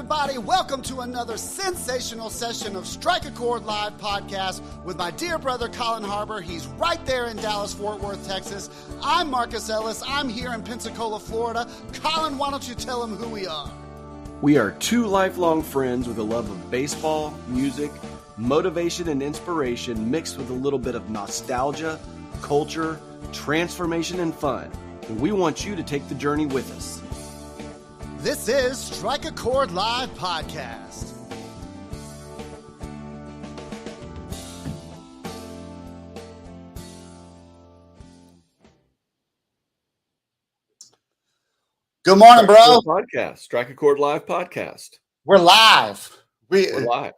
everybody. Welcome to another sensational session of Strike a Chord Live podcast with my dear brother, Collin Harbour. He's right there in Dallas, Fort Worth, Texas. I'm Marcus Ellis. I'm here in Pensacola, Florida. Collin, why don't you tell him who we are? We are two lifelong friends with a love of baseball, music, motivation, and inspiration mixed with a little bit of nostalgia, culture, transformation, and fun. And we want you to take the journey with us. This is Strike a Chord Live podcast. Good morning, bro. Podcast, Strike a Chord Live podcast. We're live. We're live.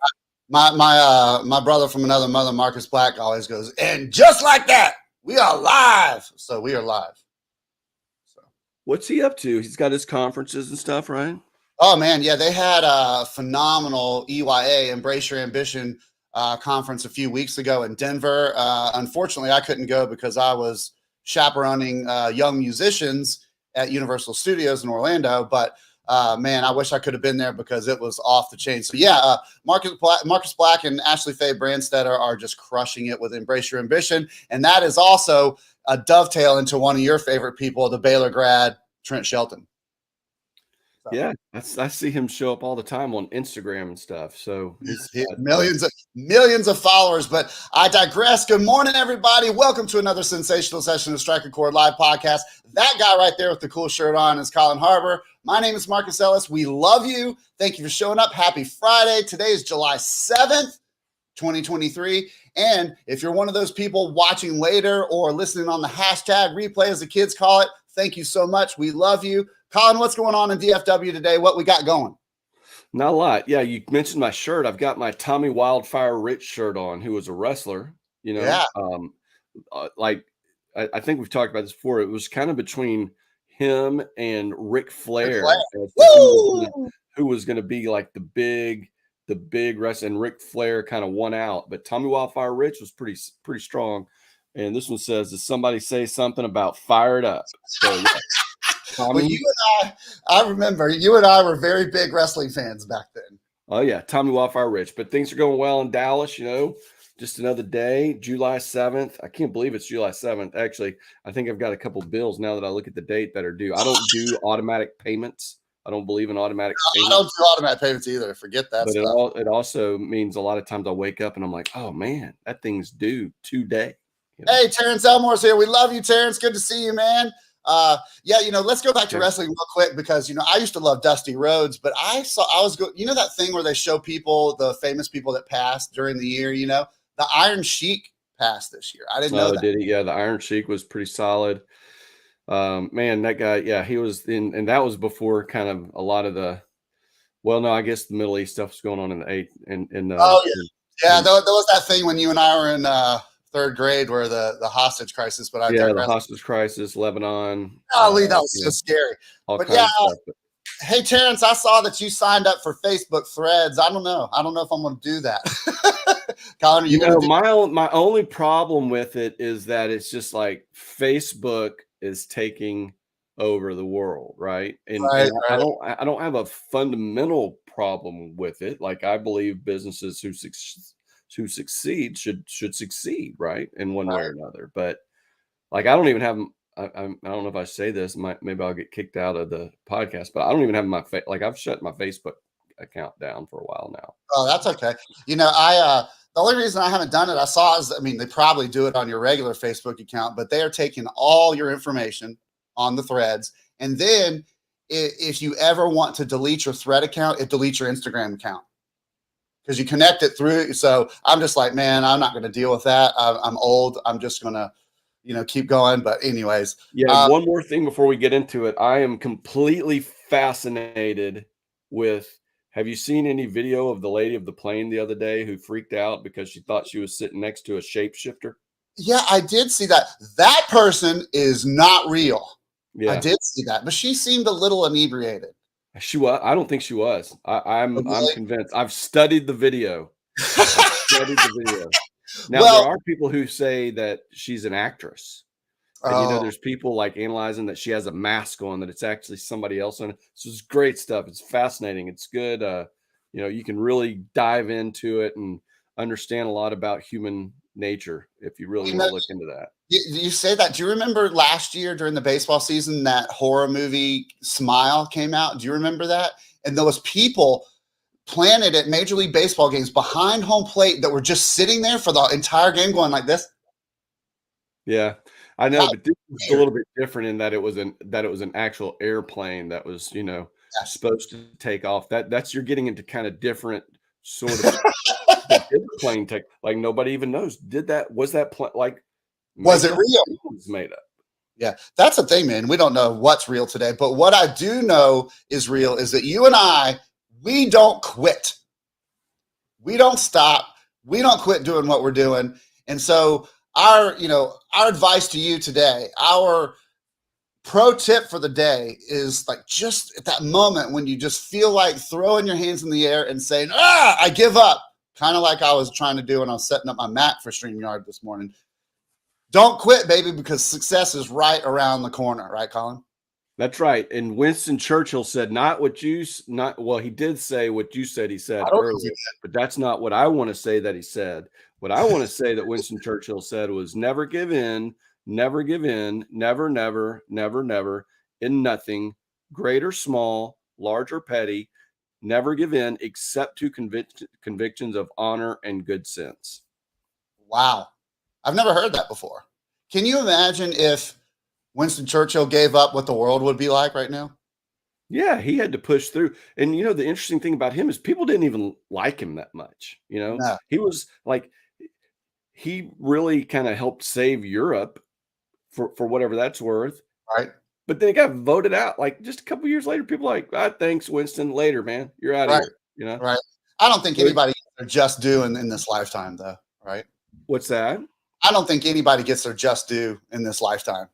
My brother from another mother, Marcus Black, always goes, and just like that, we are live. So we are live. What's he up to? He's got his conferences and stuff, right? Oh, man. Yeah, they had a phenomenal EYA, Embrace Your Ambition conference a few weeks ago in Denver. Unfortunately, I couldn't go because I was chaperoning young musicians at Universal Studios in Orlando. But, man, I wish I could have been there because it was off the chain. So, yeah, Marcus Black and Ashley Faye Brandstetter are just crushing it with Embrace Your Ambition. And that is also a dovetail into one of your favorite people, the Baylor grad, Trent Shelton. So. Yeah, I see him show up all the time on Instagram and stuff. So millions of followers, but I digress. Good morning, everybody. Welcome to another sensational session of Strike a Chord Live podcast. That guy right there with the cool shirt on is Collin Harbour. My name is Marcus Ellis. We love you. Thank you for showing up. Happy Friday. Today is July 7th. 2023. And if you're one of those people watching later or listening on the hashtag replay, as the kids call it, thank you so much. We love you. Collin, what's going on in DFW today? What we got going? Not a lot. Yeah, you mentioned my shirt. I've got my Tommy Wildfire Rich shirt on, who was a wrestler, you know. Yeah. I think we've talked about this before. It was kind of between him and Ric Flair. Who was going to be like the big wrestler, and Ric Flair kind of won out, but Tommy Wildfire Rich was pretty strong. And this one says, "Does somebody say something about fired up?" So, yeah. Tommy, well, you and I remember you and I were very big wrestling fans back then. Oh yeah, Tommy Wildfire Rich. But things are going well in Dallas. You know, just another day, July 7th. I can't believe it's July 7th. Actually, I think I've got a couple bills now that I look at the date that are due. I don't do automatic payments. I don't believe in automatic payments. I don't do automatic payments either. Forget that stuff. It also means a lot of times I wake up and I'm like, oh, man, that thing's due today. You know? Hey, Terrence Elmore's here. We love you, Terrence. Good to see you, man. Let's go back to wrestling real quick because, I used to love Dusty Rhodes, but that thing where they show people, the famous people that passed during the year, the Iron Sheik passed this year. I didn't know that. Did he? Yeah, the Iron Sheik was pretty solid. Man, that guy, yeah, he was in, and that was before kind of a lot of the, I guess the Middle East stuff was going on in the there was that thing when you and I were in third grade where the hostage crisis, but the hostage crisis, Lebanon. Golly, that was so scary. But yeah, hey Terrence, I saw that you signed up for Facebook Threads. I don't know if I'm going to do that. Collin, my only problem with it is that it's just like Facebook is taking over the world, right? And I don't have a fundamental problem with it. Like I believe businesses who succeed should succeed, right, in one way or another. But like I don't even have. I don't know if I say this. Maybe I'll get kicked out of the podcast. But I don't even have I've shut my Facebook account down for a while now. Oh, that's okay. The only reason I haven't done it, they probably do it on your regular Facebook account, but they are taking all your information on the threads. And then if you ever want to delete your thread account, it deletes your Instagram account because you connect it through. So I'm just like, man, I'm not going to deal with that. I'm old. I'm just going to, keep going. But anyways. Yeah. One more thing before we get into it. I am completely fascinated with, have you seen any video of the lady of the plane the other day who freaked out because she thought she was sitting next to a shapeshifter? Yeah, I did see that. That person is not real. Yeah. I did see that, but she seemed a little inebriated. She was. I don't think she was. I'm convinced. I've studied the video. Now there are people who say that she's an actress. And, Oh, there's people like analyzing that she has a mask on, that it's actually somebody else on it. So it's great stuff. It's fascinating. It's good. You can really dive into it and understand a lot about human nature if you really you want know, to look into that. you say that. Do you remember last year during the baseball season that horror movie Smile came out? Do you remember that? And those people planted at Major League Baseball games behind home plate that were just sitting there for the entire game going like this. Yeah, I know, That but this was is a weird. little bit different in that it was an actual airplane that was, Yes. supposed to take off. That's you're getting into kind of different sort of the plane tech. Like nobody even knows. Was that plane like Was it made up? real? It was made up. Yeah, that's the thing, man. We don't know what's real today, but what I do know is real is that you and I, we don't quit. We don't stop. We don't quit doing what we're doing. And so our advice to you today, our pro tip for the day is like just at that moment when you just feel like throwing your hands in the air and saying, I give up. Kind of like I was trying to do when I was setting up my Mac for StreamYard this morning. Don't quit, baby, because success is right around the corner, right, Collin? That's right. And Winston Churchill said, he did say what you said he said I don't know if earlier, but that's not what I want to say that he said. What I want to say that Winston Churchill said was never give in, never give in, never, never, never, never, in nothing, great or small, large or petty, never give in except to convictions of honor and good sense. Wow. I've never heard that before. Can you imagine if Winston Churchill gave up, what the world would be like right now? Yeah, he had to push through. And the interesting thing about him is people didn't even like him that much. No, He was like, he really kind of helped save Europe for whatever that's worth. right? But then he got voted out. Like just a couple years later, people are like, thanks, Winston. Later, man. You're out of Right, here. right. I don't think So anybody gets their just due in this lifetime, though, right? what's that? I don't think anybody gets their just due in this lifetime.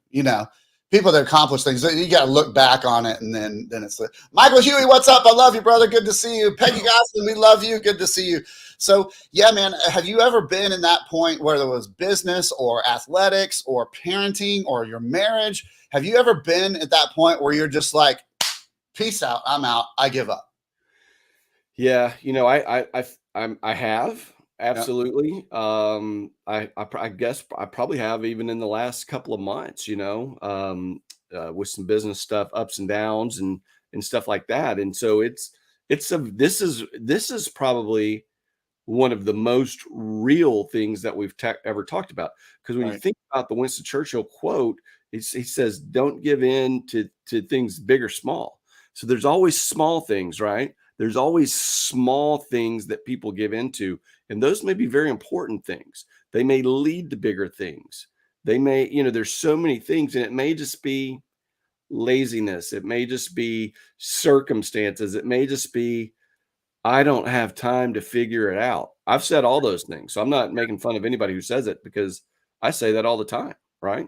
People that accomplish things, you got to look back on it, and then it's the Michael Huey. What's up? I love you, brother. Good to see you. Peggy Gosselin, we love you. Good to see you. So, yeah, man, have you ever been in that point where there was business or athletics or parenting or your marriage? Have you ever been at that point where you're just like, peace out, I'm out, I give up? Yeah, I have Yeah. absolutely. I guess I probably have even in the last couple of months. With some business stuff, ups and downs, and stuff like that. And so this is probably one of the most real things that we've ever talked about. Because when you Right. think about the Winston Churchill quote, he says, "Don't give in to things big or small." So there's always small things, right? There's always small things that people give into, and those may be very important things. They may lead to bigger things. They may, there's so many things, and it may just be laziness. It may just be circumstances. It may just be, I don't have time to figure it out. I've said all those things. So I'm not making fun of anybody who says it because I say that all the time, right?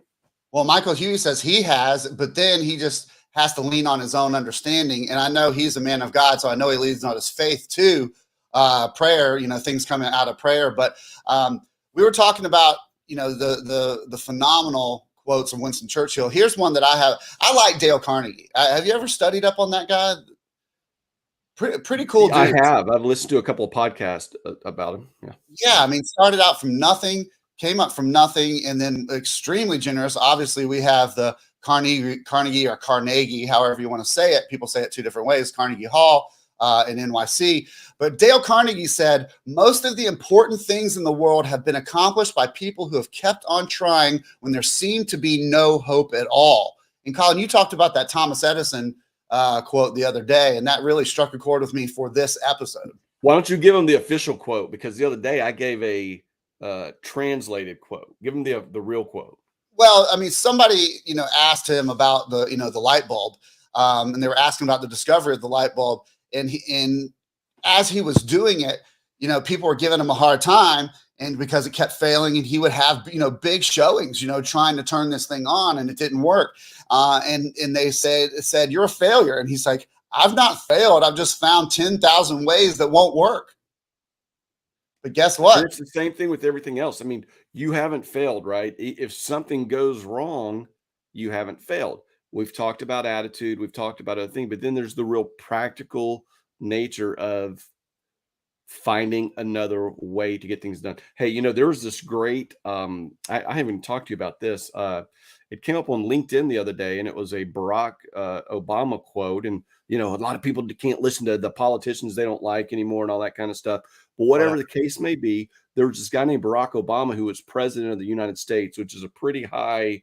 Well, Michael Hughes says he has, but then he just has to lean on his own understanding. And I know he's a man of God, so I know he leans on his faith too. Prayer, things coming out of prayer. But we were talking about, the phenomenal quotes of Winston Churchill. Here's one that I have. I like Dale Carnegie. Have you ever studied up on that guy? Pretty cool dude. I have. I've listened to a couple of podcasts about him. Yeah. Yeah, I mean, started out from nothing, came up from nothing, and then extremely generous. Obviously, we have the Carnegie or Carnegie, however you want to say it. People say it two different ways, Carnegie Hall in NYC. But Dale Carnegie said, most of the important things in the world have been accomplished by people who have kept on trying when there seemed to be no hope at all. And Collin, you talked about that Thomas Edison quote the other day, and that really struck a chord with me for this episode. Why don't you give him the official quote? Because the other day I gave a translated quote. Give him the real quote. Well, I mean, somebody, asked him about the light bulb, and they were asking about the discovery of the light bulb. And as he was doing it, people were giving him a hard time, and because it kept failing, and he would have, big showings, trying to turn this thing on, and it didn't work. And they said, you're a failure. And he's like, I've not failed. I've just found 10,000 ways that won't work. But guess And what? it's the same thing with everything else. I mean, you haven't failed, right? If something goes wrong, you haven't failed. We've talked about attitude, we've talked about other things, but then there's the real practical nature of finding another way to get things done. Hey, there was this great I haven't even talked to you about this. It came up on LinkedIn the other day, and it was a Barack Obama quote. And a lot of people can't listen to the politicians they don't like anymore and all that kind of stuff. But Oh, whatever yeah. the case may be, there was this guy named Barack Obama who was president of the United States, which is a pretty high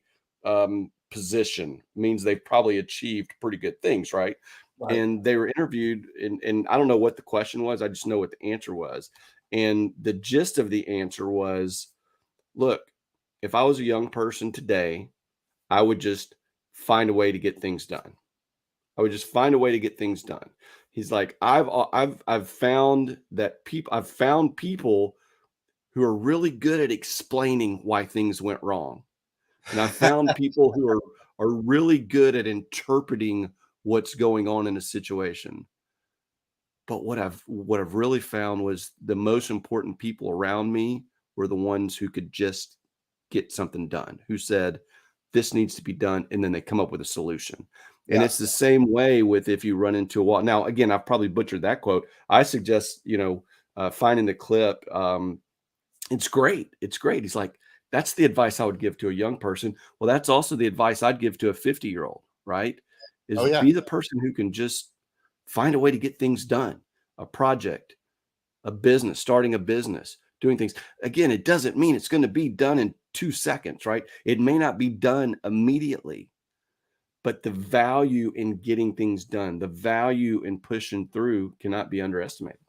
position. Means they've probably achieved pretty good things, right? Right. And they were interviewed, and I don't know what the question was. I just know what the answer was. And the gist of the answer was, look, if I was a young person today, I would just find a way to get things done. I would just find a way to get things done. He's like, I've found people who are really good at explaining why things went wrong. And I found people who are really good at interpreting what's going on in a situation. But what I've really found was the most important people around me were the ones who could just get something done, who said, this needs to be done, and then they come up with a solution. And Yeah. it's the same way with if you run into a wall. Now, again, I've probably butchered that quote. I suggest, finding the clip. It's great. It's great. He's like, that's the advice I would give to a young person. Well, that's also the advice I'd give to a 50-year-old, right? Oh, Is yeah. be the person who can just find a way to get things done, a project, a business, starting a business, doing things. Again, it doesn't mean it's going to be done in 2 seconds, right? It may not be done immediately, but the value in getting things done, the value in pushing through cannot be underestimated.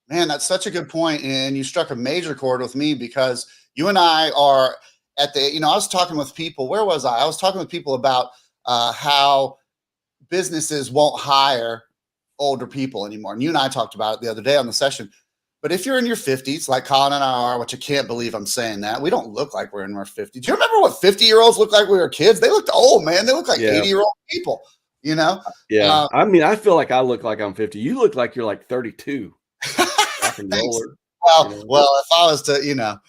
Man, that's such a good point, and you struck a major chord with me because you and I are at the. I was talking with people. Where was I? I was talking with people about how businesses won't hire older people anymore. And you and I talked about it the other day on the session. But if you're in your 50s, like Collin and I are, which I can't believe I'm saying that, we don't look like we're in our 50s. Do you remember what 50-year-olds looked like when we were kids? They looked old, man. They look like Yeah. 80-year-old people, Yeah. I mean, I feel like I look like I'm 50. You look like you're like 32. Rock and Thanks. roller. Well, if I was to,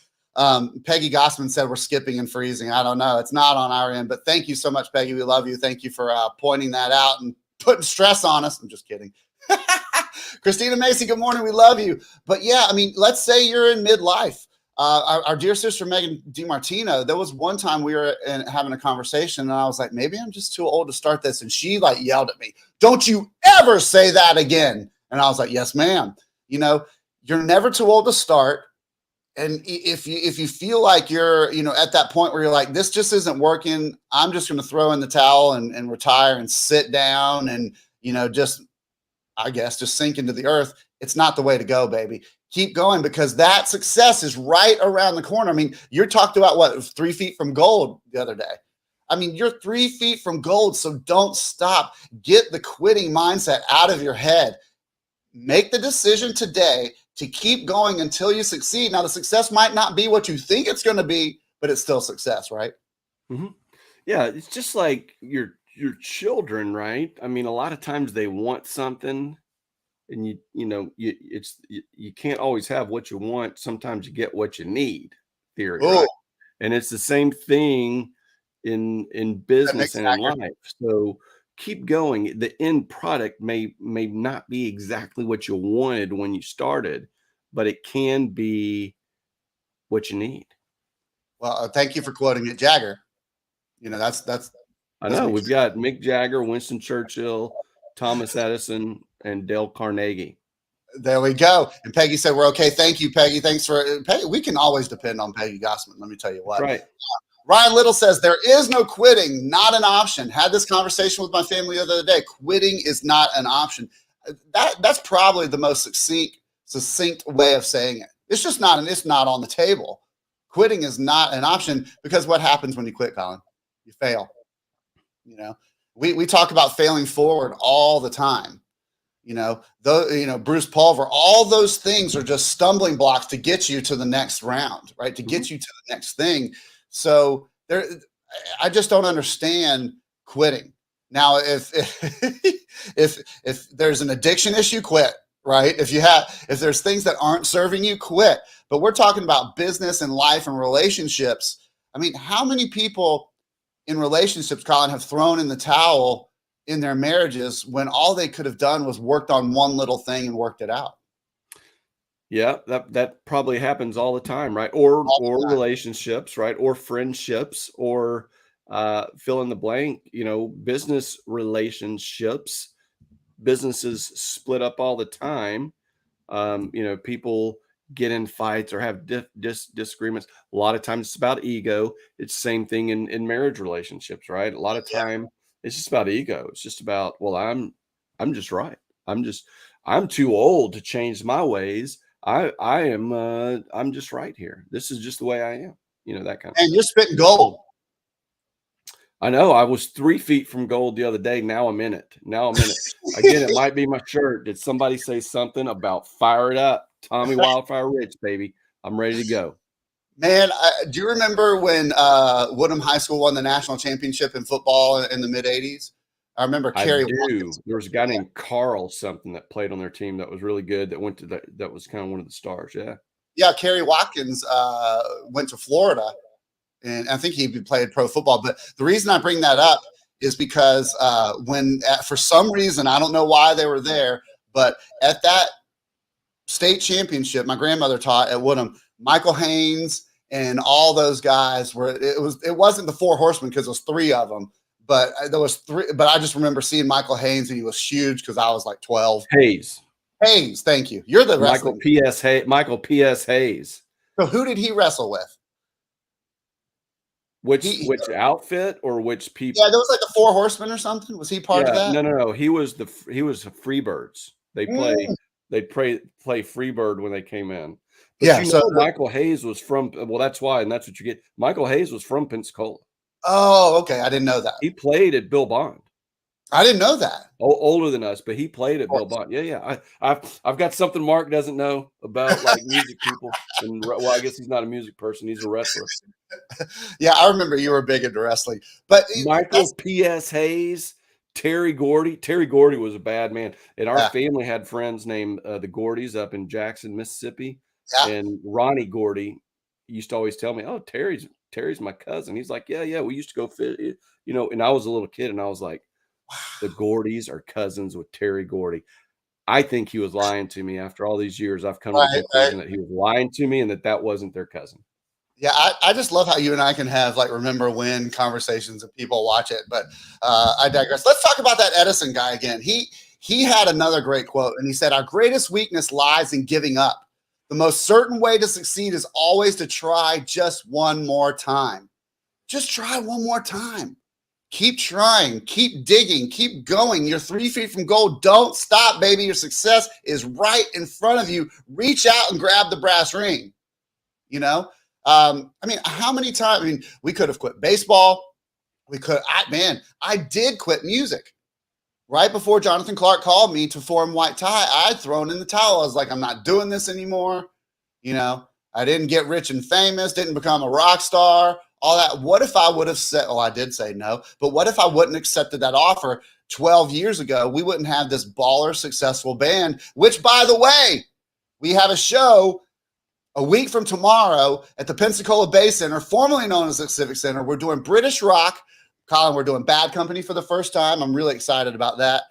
Peggy Gossman said we're skipping and freezing. I don't know. It's not on our end, but thank you so much, Peggy. We love you. Thank you for pointing that out and putting stress on us. I'm just kidding. Christina Macy, good morning. We love you. But yeah, I mean, let's say you're in midlife. Our dear sister, Megan DiMartino, there was one time we were having a conversation and I was like, maybe I'm just too old to start this. And she like yelled at me, don't you ever say that again. And I was like, yes, ma'am. You're never too old to start. And if you feel like you're, at that point where you're like, this just isn't working, I'm just going to throw in the towel and retire and sit down and, just sink into the earth. It's not the way to go, baby. Keep going because that success is right around the corner. I mean, you're talked about what, 3 feet from gold the other day. I mean, you're 3 feet from gold. So don't stop. Get the quitting mindset out of your head. Make the decision today to keep going until you succeed. Now, the success might not be what you think it's going to be, but it's still success, right? Mm-hmm. Yeah, it's just like your children, right? I mean, a lot of times they want something, and you can't always have what you want. Sometimes you get what you need. Theory, Oh, right? And it's the same thing in business and in life. So keep going. The end product may not be exactly what you wanted when you started, but it can be what you need. Well, thank you for quoting it, Jagger. That's. I know we've got Mick Jagger, Winston Churchill, Thomas Edison, and Dale Carnegie. There we go. And Peggy said, we're okay. Thank you, Peggy. Thanks for Peggy. We can always depend on Peggy Gossman. Let me tell you what. That's right. Ryan Little says, there is no quitting, not an option. Had this conversation with my family the other day. Quitting is not an option. That's probably the most succinct way of saying it. It's just not, and it's not on the table. Quitting is not an option because what happens when you quit, Collin? You fail. We talk about failing forward all the time. Bruce Pulver, all those things are just stumbling blocks to get you to the next round, right? To get you to the next thing. So I just don't understand quitting. Now, if there's an addiction issue, quit, right? If there's things that aren't serving you, quit. but we're talking about business and life and relationships. I mean, how many people in relationships, Collin, have thrown in the towel in their marriages when all they could have done was worked on one little thing and worked it out? Yeah, that probably happens all the time, right? Or All the time. relationships, right? Or friendships, or fill in the blank, business relationships. Businesses split up all the time. People get in fights or have disagreements. A lot of times it's about ego. It's the same thing in marriage relationships, right? A lot of time it's just about ego. It's just about, well, I'm just right. I'm too old to change my ways. I'm just right here. This is just the way I am. That kind of And stuff. you're spitting gold. I know. I was 3 feet from gold the other day. Now I'm in it. Again, it might be my shirt. Did somebody say something about fire it up? Tommy Wildfire Rich, baby. I'm ready to go. Man, do you remember when Woodham High School won the national championship in football in the mid 80s? I remember Kerry Watkins. There was a guy named Carl something that played on their team that was really good, that was kind of one of the stars. Yeah. Yeah, Kerry Watkins went to Florida, and I think he played pro football. But the reason I bring that up is because for some reason, I don't know why they were there, but at that state championship, my grandmother taught at Woodham, Michael Haynes and all those guys it wasn't the Four Horsemen because there was 3 of them, but there was 3. But I just remember seeing Michael Haynes, and he was huge because I was like 12. Hayes, thank you. You're the Michael P.S. Hayes. So who did he wrestle with? Which outfit or which people? Yeah, there was like the Four Horsemen or something. Was he part of that? No. He was the Freebirds. They play Freebird when they came in. But Michael Hayes was from. Well, that's why, and that's what you get. Michael Hayes was from Pensacola. Oh, okay. I didn't know that. He played at Bill Bond. I didn't know that. Older than us, but he played at Bill Bond. Yeah. I've got something Mark doesn't know about like music people. And well, I guess he's not a music person. He's a wrestler. Yeah, I remember you were big into wrestling. But Michael P.S. Hayes, Terry Gordy. Terry Gordy was a bad man. And our family had friends named the Gordys up in Jackson, Mississippi. Yeah. And Ronnie Gordy used to always tell me, "Oh, Terry's my cousin." He's like, "Yeah, we used to go fit." And I was a little kid, and I was like, the Gordys are cousins with Terry Gordy. I think he was lying to me. After all these years, I've come to the conclusion that he was lying to me and that wasn't their cousin. Yeah, I just love how you and I can have like remember when conversations and people watch it. But I digress. Let's talk about that Edison guy again. He had another great quote, and he said, "Our greatest weakness lies in giving up. The most certain way to succeed is always to try just one more time. Just try one more time. Keep trying, keep digging, keep going. You're 3 feet from gold. Don't stop, baby. Your success is right in front of you. Reach out and grab the brass ring." I mean, how many times? I mean, we could have quit baseball. I did quit music. Right before Jonathan Clark called me to form White Tie, I'd thrown in the towel. I was like, I'm not doing this anymore. I didn't get rich and famous, didn't become a rock star, all that. What if I would have said, I did say no, but what if I wouldn't accepted that offer 12 years ago? We wouldn't have this baller successful band, which, by the way, we have a show a week from tomorrow at the Pensacola Bay Center, formerly known as the Civic Center. We're doing British rock. Collin, we're doing Bad Company for the first time. I'm really excited about that.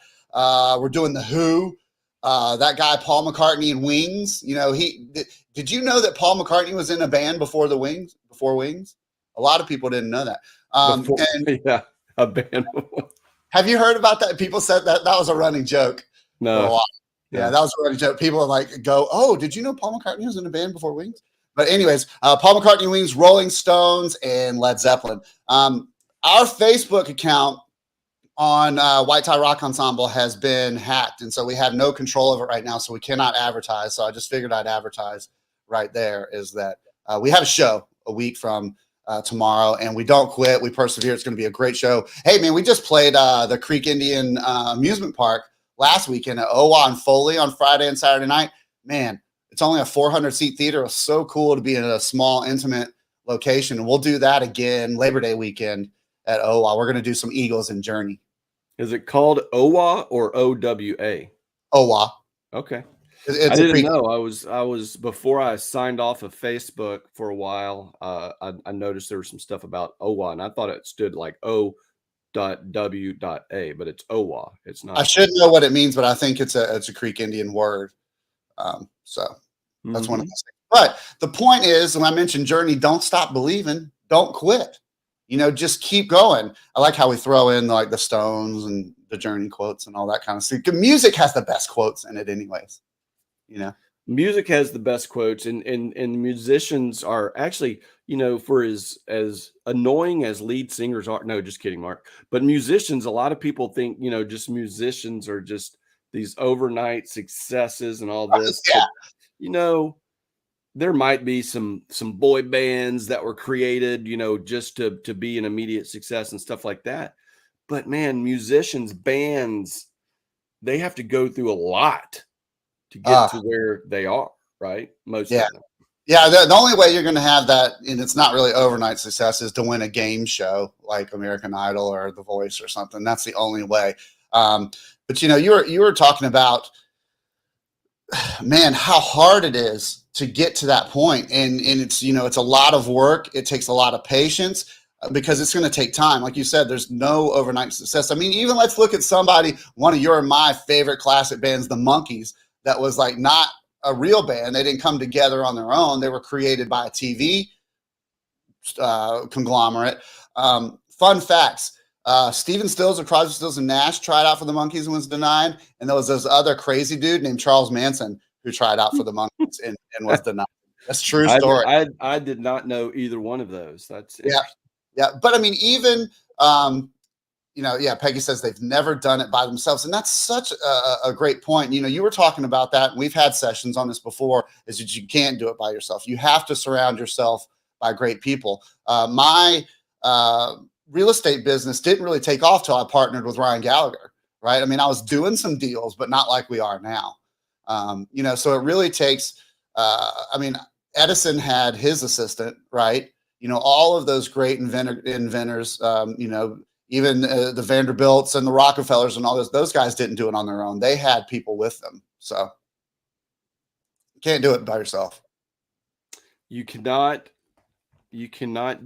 We're doing The Who. That guy, Paul McCartney and Wings. Did you know that Paul McCartney was in a band before Wings? A lot of people didn't know that. A band. Have you heard about that? People said that was a running joke. No. Yeah, that was a running joke. People are like, "Oh, did you know Paul McCartney was in a band before Wings?" But anyways, Paul McCartney, Wings, Rolling Stones, and Led Zeppelin. Our Facebook account on White Tie Rock Ensemble has been hacked, and so we have no control of it right now, so we cannot advertise. So I just figured I'd advertise right there is that we have a show a week from tomorrow, and we don't quit. We persevere. It's going to be a great show. Hey, man, we just played the Creek Indian Amusement Park last weekend at OWA and Foley on Friday and Saturday night. Man, it's only a 400-seat theater. It was so cool to be in a small, intimate location, and we'll do that again Labor Day weekend at OWA. We're going to do some Eagles and Journey. Is it called OWA or OWA? OWA. Okay. I It's a didn't creek. know. I was before I signed off of Facebook for a while. I noticed there was some stuff about OWA, and I thought it stood like O.W.A, but it's OWA. It's I not. should know what it means, but I think it's a Creek Indian word. So that's one of Mhm. those things. But the point is, when I mentioned journey, don't stop believing, don't quit. Just keep going. I like how we throw in like the Stones and the Journey quotes and all that kind of stuff. Music has the best quotes in it, anyways. Music has the best quotes, and musicians are actually, for as annoying as lead singers are. No, just kidding, Mark. But musicians, a lot of people think, just musicians are just these overnight successes and all this. Yeah. But you know, there might be some boy bands that were created, just to be an immediate success and stuff like that. But man, musicians, bands, they have to go through a lot to get Uh, to where they are, right? Most yeah. of them. Yeah. The only way you're going to have that, and it's not really overnight success, is to win a game show like American Idol or The Voice or something. That's the only way. But you were talking about, man, how hard it is to get to that point. And it's a lot of work. It takes a lot of patience because it's going to take time. Like you said, there's no overnight success. I mean, even let's look at one of my favorite classic bands, the Monkees, that was like not a real band. They didn't come together on their own. They were created by a TV conglomerate. Fun facts. Stephen Stills of Crosby, Stills and Nash tried out for the Monkees and was denied. And there was this other crazy dude named Charles Manson who tried out for the Monkees and was denied. That's a true story. I did not know either one of those. That's Yeah. Yeah. But I mean, even, Peggy says they've never done it by themselves. And that's such a great point. You were talking about that, and we've had sessions on this before, is that you can't do it by yourself. You have to surround yourself by great people. My real estate business didn't really take off till I partnered with Ryan Gallagher, right? I mean, I was doing some deals, but not like we are now. So it really takes, Edison had his assistant, right? All of those great inventors, even the Vanderbilts and the Rockefellers and all those guys didn't do it on their own. They had people with them. So you can't do it by yourself. You cannot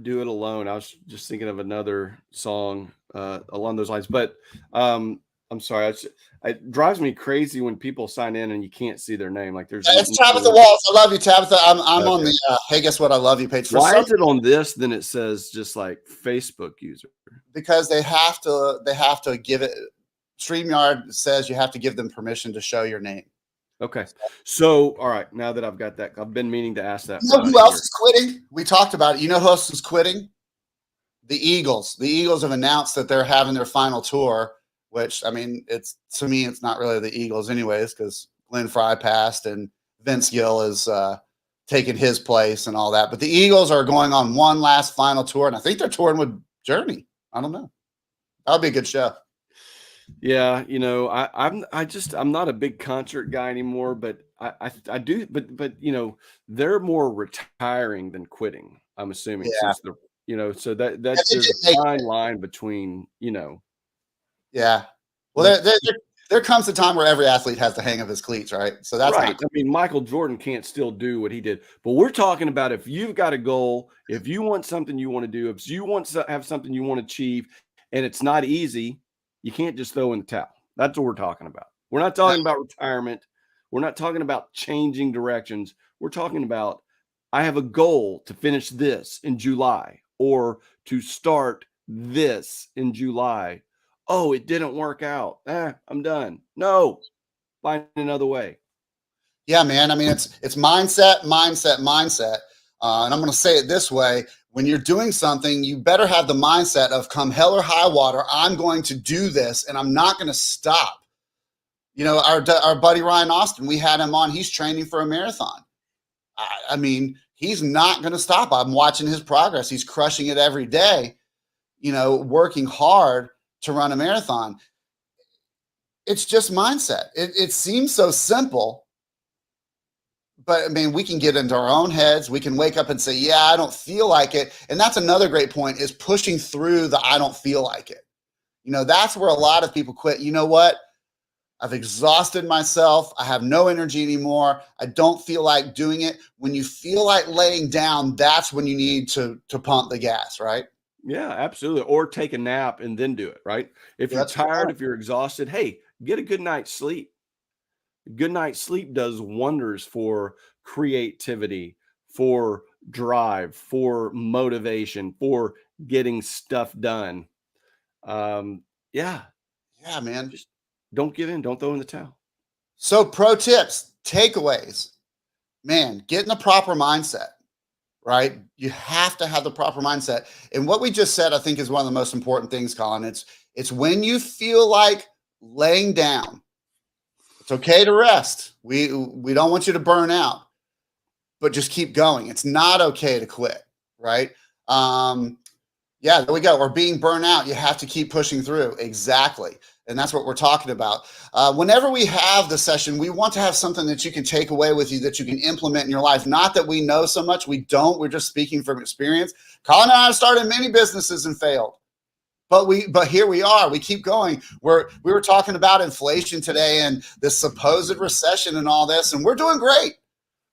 do it alone. I was just thinking of another song along those lines, but I'm sorry. It drives me crazy when people sign in and you can't see their name. Like It's Tabitha Waltz. I love you, Tabitha. I'm okay. on the Hey, guess what? I love you page. Why is it on this? Then it says just like Facebook user. Because they have to give it. StreamYard says you have to give them permission to show your name. Okay. So, all right. Now that I've got that, I've been meaning to ask that. You know who else is quitting? We talked about it. You know who else is quitting? The Eagles. The Eagles have announced that they're having their final tour, which, I mean, to me, it's not really the Eagles anyways, because Glenn Fry passed and Vince Gill is taking his place and all that. But the Eagles are going on one last final tour, and I think they're touring with Journey. I don't know. That'll be a good show. Yeah, I'm not a big concert guy anymore, but I do, but they're more retiring than quitting. I'm assuming, since so that's there's a fine line between, Yeah. Well, there comes a time where every athlete has the hang of his cleats, right? So that's right. I mean, Michael Jordan can't still do what he did, but we're talking about if you've got a goal, if you want something you want to do, if you want to have something you want to achieve, and it's not easy, you can't just throw in the towel. That's what we're talking about. We're not talking about retirement. We're not talking about changing directions. We're talking about, I have a goal to finish this in July or to start this in July. Oh, it didn't work out. I'm done. No, find another way. Yeah, man. I mean, it's mindset. And I'm going to say it this way. When you're doing something, you better have the mindset of come hell or high water, I'm going to do this and I'm not going to stop. Our buddy Ryan Austin, we had him on. He's training for a marathon. I mean, he's not going to stop. I'm watching his progress. He's crushing it every day, working hard to run a marathon. It's just mindset. It seems so simple. But I mean, we can get into our own heads. We can wake up and say, yeah, I don't feel like it. And that's another great point, is pushing through the I don't feel like it. That's where a lot of people quit. You know what? I've exhausted myself. I have no energy anymore. I don't feel like doing it. When you feel like laying down, that's when you need to pump the gas, right? Yeah, absolutely. Or take a nap and then do it, right? If Yeah, you're that's a good tired, point. if you're exhausted, hey, get a good night's sleep. Good night's sleep does wonders for creativity, for drive, for motivation, for getting stuff done. Yeah, Yeah, man. just don't give in. Don't throw in the towel. So pro tips, takeaways, man, get in the proper mindset, right? You have to have the proper mindset. And what we just said, I think, is one of the most important things, Collin. It's when you feel like laying down. It's okay to rest. We don't want you to burn out, but just keep going. It's not okay to quit, right? Yeah, there we go. Or being burnt out, you have to keep pushing through. Exactly. And that's what we're talking about. Whenever we have the session, we want to have something that you can take away with you that you can implement in your life. Not that we know so much. We don't. We're just speaking from experience. Collin and I have started many businesses and failed. But here we are. We keep going. We were talking about inflation today and this supposed recession and all this, and we're doing great.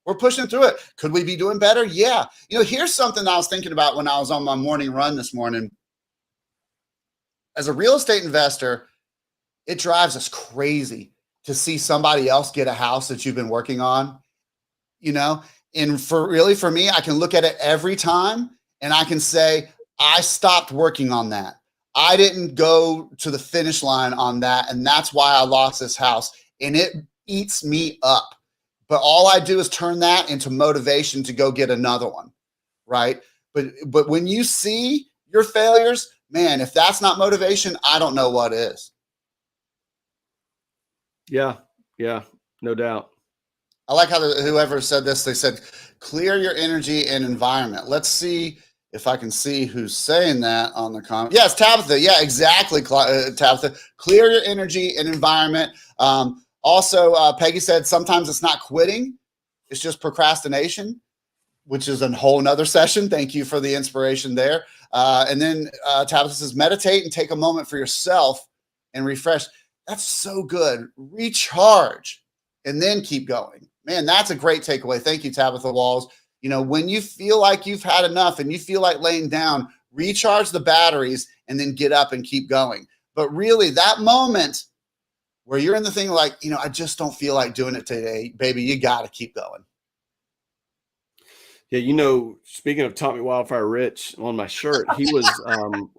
We're pushing through it. Could we be doing better? Yeah. Here's something I was thinking about when I was on my morning run this morning. As a real estate investor, it drives us crazy to see somebody else get a house that you've been working on, and for me, I can look at it every time and I can say, I stopped working on that. I didn't go to the finish line on that. And that's why I lost this house. And it eats me up. But all I do is turn that into motivation to go get another one, right? But when you see your failures, man, if that's not motivation, I don't know what is. Yeah, no doubt. I like how whoever said this, they said, clear your energy and environment. Let's see if I can see who's saying that on the comment. Yes, Tabitha. Yeah, exactly, Tabitha. Clear your energy and environment. Also, Peggy said sometimes it's not quitting, it's just procrastination, which is a whole nother session. Thank you for the inspiration there. And then Tabitha says, meditate and take a moment for yourself and refresh. That's so good. Recharge and then keep going. Man, that's a great takeaway. Thank you, Tabitha Walls. When you feel like you've had enough and you feel like laying down, recharge the batteries and then get up and keep going. But really, that moment where you're in the thing like, I just don't feel like doing it today, baby, you got to keep going. Yeah, speaking of Tommy Wildfire Rich, on my shirt, he was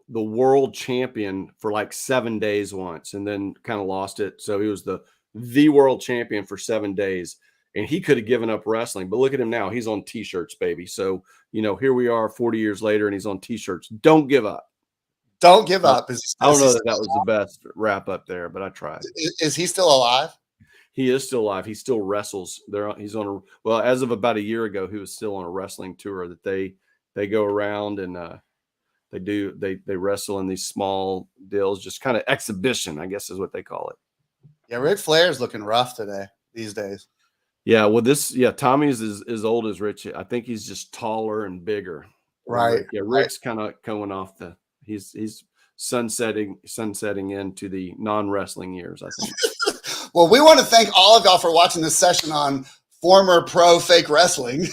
the world champion for like 7 days once and then kind of lost it. So he was the world champion for 7 days. And he could have given up wrestling, but look at him now. He's on T-shirts, baby. So, here we are 40 years later and he's on T-shirts. Don't give up. Don't give up. I don't know that was the best wrap up there, but I tried. Is he still alive? He is still alive. He still wrestles. He's on as of about a year ago, he was still on a wrestling tour that they go around and they wrestle in these small deals, just kind of exhibition, I guess is what they call it. Yeah, Ric Flair's looking rough these days. Yeah, well, Tommy's as old as Rich. I think he's just taller and bigger. Right. Yeah, Rick's kind of going off he's sunsetting into the non-wrestling years, I think. Well, we want to thank all of y'all for watching this session on former pro fake wrestling.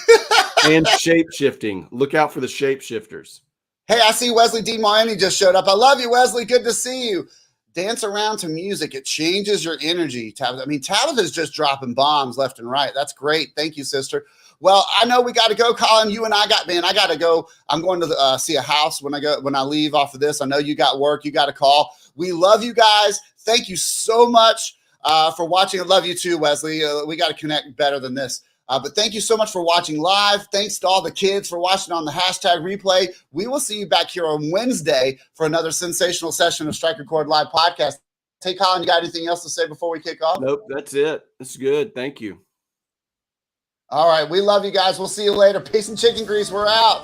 And shape-shifting. Look out for the shape-shifters. Hey, I see Wesley D. Miami just showed up. I love you, Wesley. Good to see you. Dance around to music. It changes your energy, Tabitha. Tabitha's just dropping bombs left and right. That's great. Thank you, sister. Well, I know we got to go, Collin. You and I got to go. I'm going to see a house when I leave off of this. I know you got work. You got a call. We love you guys. Thank you so much for watching. I love you too, Wesley. We got to connect better than this. But thank you so much for watching live. Thanks to all the kids for watching on the hashtag replay. We will see you back here on Wednesday for another sensational session of Strike Chord Live podcast. Hey, Collin, you got anything else to say before we kick off? Nope, that's it. That's good. Thank you. All right. We love you guys. We'll see you later. Peace and chicken grease. We're out.